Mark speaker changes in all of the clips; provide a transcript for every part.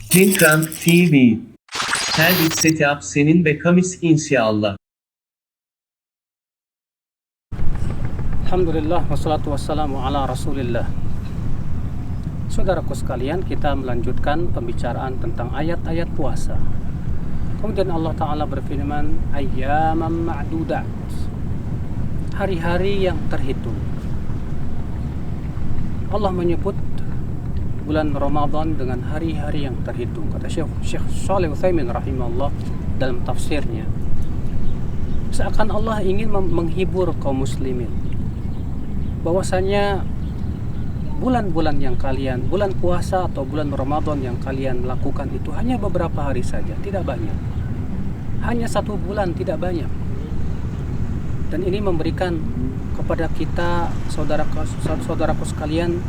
Speaker 1: Pinkrank TV. Her bir setup senin ve kamis insyaallah.
Speaker 2: Alhamdulillah wassalatu wassalamu ala rasulillah. Saudaraku sekalian, kita melanjutkan pembicaraan tentang ayat-ayat puasa. Kemudian Allah Ta'ala berfirman, ayyaman ma'dudat, hari-hari yang terhitung. Allah menyebut bulan Ramadan dengan hari-hari yang terhitung. Kata Syekh Shalih Utsaimin rahimahullah dalam tafsirnya, seakan Allah ingin menghibur kaum muslimin bahwasanya bulan-bulan yang kalian, bulan puasa atau bulan Ramadan yang kalian lakukan itu hanya beberapa hari saja, tidak banyak. Hanya 1 bulan, tidak banyak. Dan ini memberikan kepada kita, saudaraku sekalian,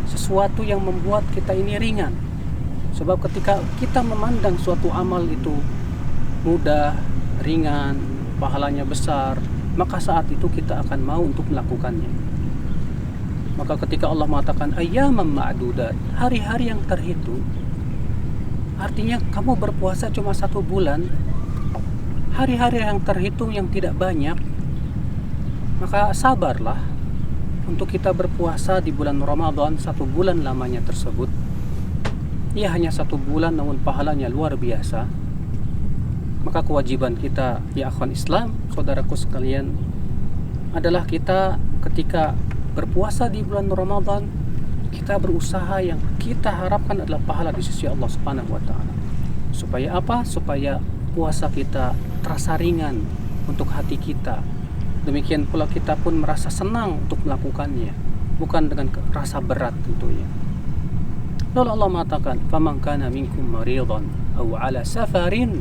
Speaker 2: sesuatu yang membuat kita ini ringan. Sebab ketika kita memandang suatu amal itu mudah, ringan, pahalanya besar, maka saat itu kita akan mau untuk melakukannya. Maka ketika Allah mengatakan ayyaman ma'dudat, hari-hari yang terhitung, artinya kamu berpuasa cuma 1 bulan, hari-hari yang terhitung yang tidak banyak, maka sabarlah untuk kita berpuasa di bulan Ramadan 1 bulan lamanya tersebut. Ia hanya 1 bulan namun pahalanya luar biasa. Maka kewajiban kita, ya akhwan Islam, saudaraku sekalian, adalah kita ketika berpuasa di bulan Ramadan, kita berusaha yang kita harapkan adalah pahala di sisi Allah Subhanahu wa taala. Supaya apa? Supaya puasa kita terasa ringan untuk hati kita. Demikian pula kita pun merasa senang untuk melakukannya, bukan dengan rasa berat tentunya. Lalu Allah mengatakan, "Faman kana minkum maridan aw 'ala safarin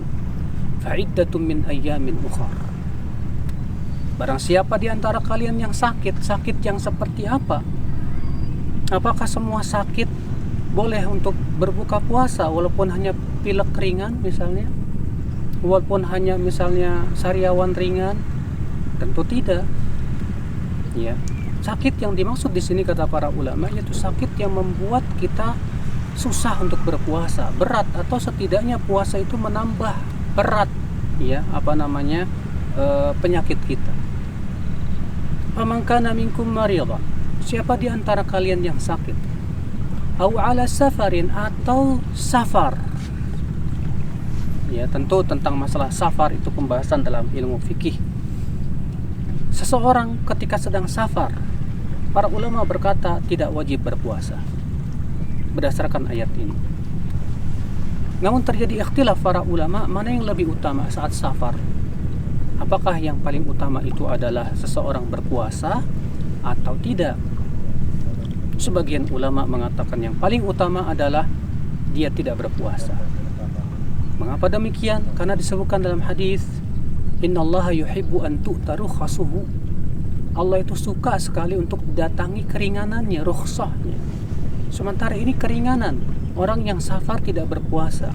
Speaker 2: fa'iddatun min ayyamin ukhar." Barang siapa di antara kalian yang sakit yang seperti apa? Apakah semua sakit boleh untuk berbuka puasa walaupun hanya pilek ringan misalnya? Walaupun hanya misalnya sariawan ringan? Tentu tidak. Ya. Sakit yang dimaksud di sini kata para ulama yaitu sakit yang membuat kita susah untuk berpuasa, berat, atau setidaknya puasa itu menambah berat, ya, penyakit kita. Faman kana minkum maridan, siapa di antara kalian yang sakit, au ala safarin, atau safar. Ya, tentu tentang masalah safar itu pembahasan dalam ilmu fikih. Seseorang ketika sedang safar, para ulama berkata tidak wajib berpuasa berdasarkan ayat ini. Namun terjadi ikhtilaf para ulama mana yang lebih utama saat safar. Apakah yang paling utama itu adalah seseorang berpuasa atau tidak? Sebagian ulama mengatakan yang paling utama adalah dia tidak berpuasa. Mengapa demikian? Karena disebutkan dalam hadis, innallaha yuhibbu an tu'ta rukhasuhu. Allah itu suka sekali untuk datangi keringanannya, rukhsahnya. Sementara ini keringanan orang yang safar tidak berpuasa.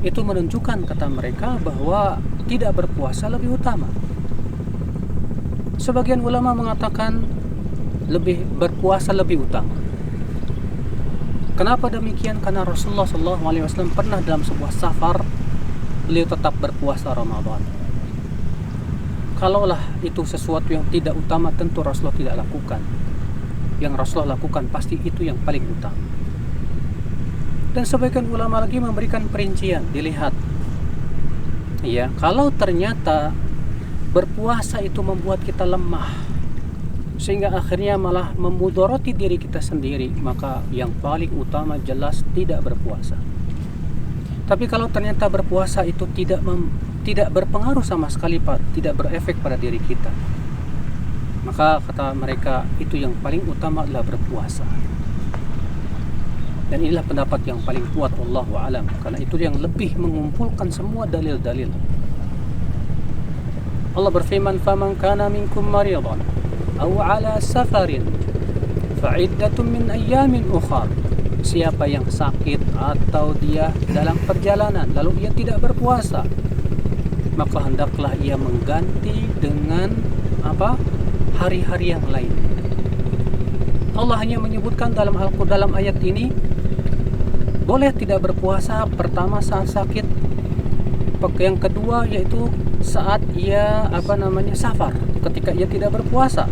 Speaker 2: Itu menunjukkan, kata mereka, bahwa tidak berpuasa lebih utama. Sebagian ulama mengatakan berpuasa lebih utama. Kenapa demikian? Karena Rasulullah SAW pernah dalam sebuah safar beliau tetap berpuasa Ramadan. Kalaulah itu sesuatu yang tidak utama, tentu Rasulullah tidak lakukan. Yang Rasulullah lakukan pasti itu yang paling utama. Dan sebagian ulama lagi memberikan perincian, dilihat, ya, kalau ternyata berpuasa itu membuat kita lemah sehingga akhirnya malah memudoroti diri kita sendiri, maka yang paling utama jelas tidak berpuasa. Tapi kalau ternyata berpuasa itu tidak berpengaruh sama sekali, tidak berefek pada diri kita, maka kata mereka itu yang paling utama adalah berpuasa. Dan inilah pendapat yang paling kuat, wallahu a'lam, karena itu yang lebih mengumpulkan semua dalil-dalil. Allah berfirman, faman kana minkum maridan aw ala safarin fa'iddatun min ayyamin ukhar. Siapa yang sakit atau dia dalam perjalanan lalu ia tidak berpuasa, maka hendaklah ia mengganti dengan hari-hari yang lain. Allah hanya menyebutkan dalam ayat ini boleh tidak berpuasa pertama saat sakit, yang kedua yaitu saat ia safar, ketika ia tidak berpuasa,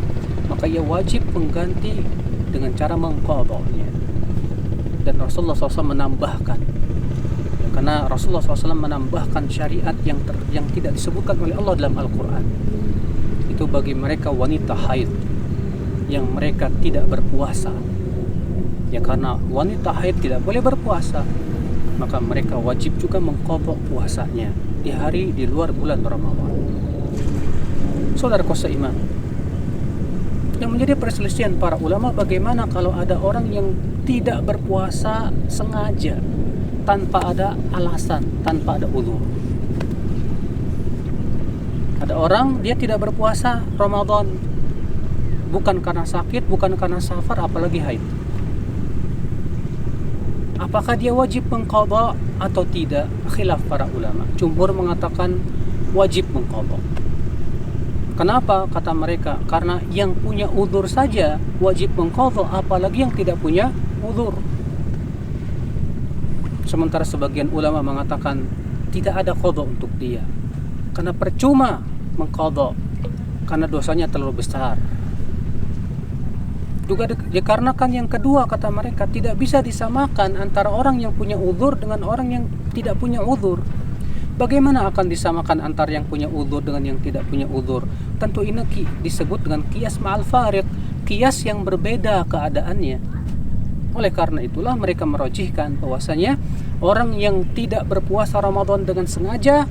Speaker 2: maka ia wajib mengganti dengan cara mengqadanya. Dan Rasulullah SAW menambahkan, karena Rasulullah SAW menambahkan syariat yang tidak disebutkan oleh Allah dalam Al-Quran, itu bagi mereka wanita haid yang mereka tidak berpuasa. Ya, karena wanita haid tidak boleh berpuasa, maka mereka wajib juga mengqadha puasanya di hari di luar bulan Ramadan. Saudaraku seiman, yang menjadi perselisihan para ulama, bagaimana kalau ada orang yang tidak berpuasa sengaja tanpa ada alasan, tanpa ada uzur. Ada orang dia tidak berpuasa Ramadan bukan karena sakit, bukan karena safar, apalagi haid. Apakah dia wajib mengqadha atau tidak? Khilaf para ulama. Jumhur mengatakan wajib mengqadha. Kenapa? Kata mereka, karena yang punya uzur saja wajib mengqadha, apalagi yang tidak punya uzur. Sementara sebagian ulama mengatakan tidak ada qadha untuk dia, karena percuma mengqadha, karena dosanya terlalu besar. Juga dikarenakan yang kedua, kata mereka, tidak bisa disamakan antara orang yang punya uzur dengan orang yang tidak punya uzur. Bagaimana akan disamakan antara yang punya uzur dengan yang tidak punya uzur? Tentu ini disebut dengan qiyas ma'al fariq, qiyas yang berbeda keadaannya. Oleh karena itulah mereka merajihkan bahwasanya orang yang tidak berpuasa Ramadan dengan sengaja,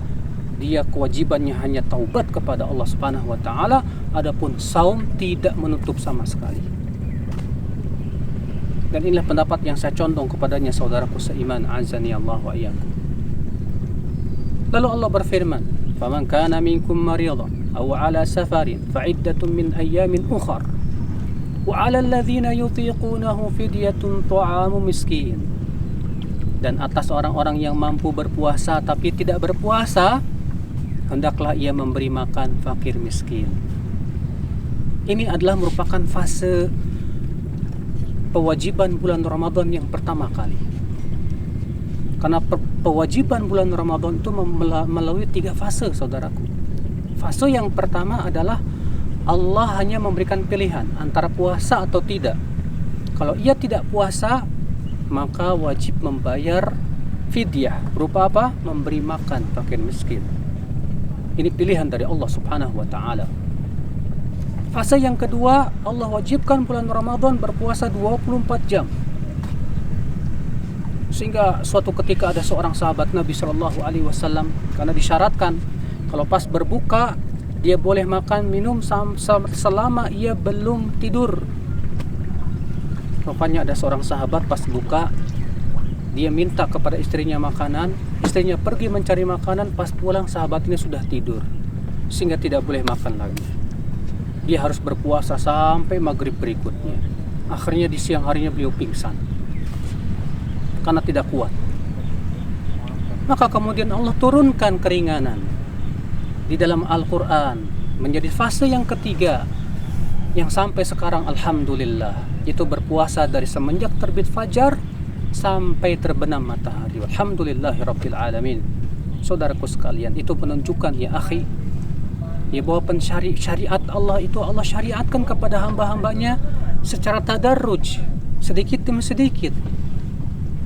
Speaker 2: dia kewajibannya hanya taubat kepada Allah Subhanahu wa taala, adapun saum tidak menutup sama sekali. Dan inilah pendapat yang saya condong kepadanya, saudaraku seiman, azani Allah wa iyyakum. Lalu Allah berfirman, "Faman kana minkum maridan aw 'ala safarin fa 'iddatun min ayyamin ukhra wa 'ala alladhina yutiqunahu fidyatun ta'amu miskin." Dan atas orang-orang yang mampu berpuasa tapi tidak berpuasa, hendaklah ia memberi makan fakir miskin. Ini adalah merupakan fase pewajiban bulan Ramadan yang pertama kali. Karena pewajiban bulan Ramadan itu melalui 3 fase, saudaraku. Fase yang pertama adalah Allah hanya memberikan pilihan antara puasa atau tidak. Kalau ia tidak puasa, maka wajib membayar fidyah. Berupa apa? Memberi makan fakir miskin. Ini pilihan dari Allah Subhanahu wa taala. Fase yang kedua, Allah wajibkan bulan Ramadan berpuasa 24 jam. Sehingga suatu ketika ada seorang sahabat Nabi Shallallahu Alaihi Wasallam, karena disyaratkan kalau pas berbuka dia boleh makan minum selama ia belum tidur. Rupanya ada seorang sahabat pas buka, dia minta kepada istrinya makanan, istrinya pergi mencari makanan, pas pulang sahabat ini sudah tidur, sehingga tidak boleh makan lagi. Dia harus berpuasa sampai maghrib berikutnya. Akhirnya di siang harinya beliau pingsan karena tidak kuat. Maka kemudian Allah turunkan keringanan di dalam Al-Quran menjadi fase yang ketiga, yang sampai sekarang alhamdulillah, itu berpuasa dari semenjak terbit fajar sampai terbenam matahari. Alhamdulillahirabbil alamin. Saudaraku sekalian, itu menunjukkan ya akhi, ya bahwa syariat Allah itu Allah syariatkan kepada hamba-hambanya secara tadarruj, sedikit demi sedikit.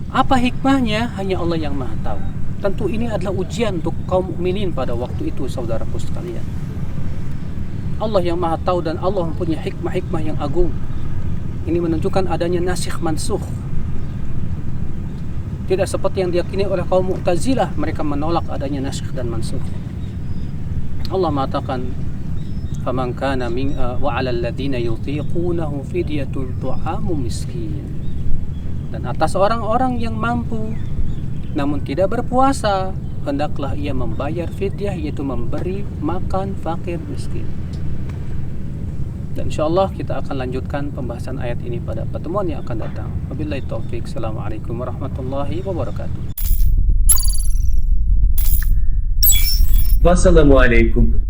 Speaker 2: Apa hikmahnya hanya Allah yang Maha tahu. Tentu ini adalah ujian untuk kaum mukminin pada waktu itu, saudaraku sekalian. Allah yang Maha tahu dan Allah mempunyai hikmah-hikmah yang agung. Ini menunjukkan adanya nasikh mansukh. Tidak seperti yang diyakini oleh kaum Mu'tazilah, mereka menolak adanya nasikh dan mansukh. Allah mengatakan, "Faman kana min wa 'alal ladzina yutiqunahu fidyatun ta'amu miskin." Dan atas orang-orang yang mampu namun tidak berpuasa, hendaklah ia membayar fidyah, yaitu memberi makan fakir miskin. Dan insyaallah kita akan lanjutkan pembahasan ayat ini pada pertemuan yang akan datang. Wabillahi taufik. Assalamualaikum warahmatullahi wabarakatuh.
Speaker 1: Wassalamualaikum.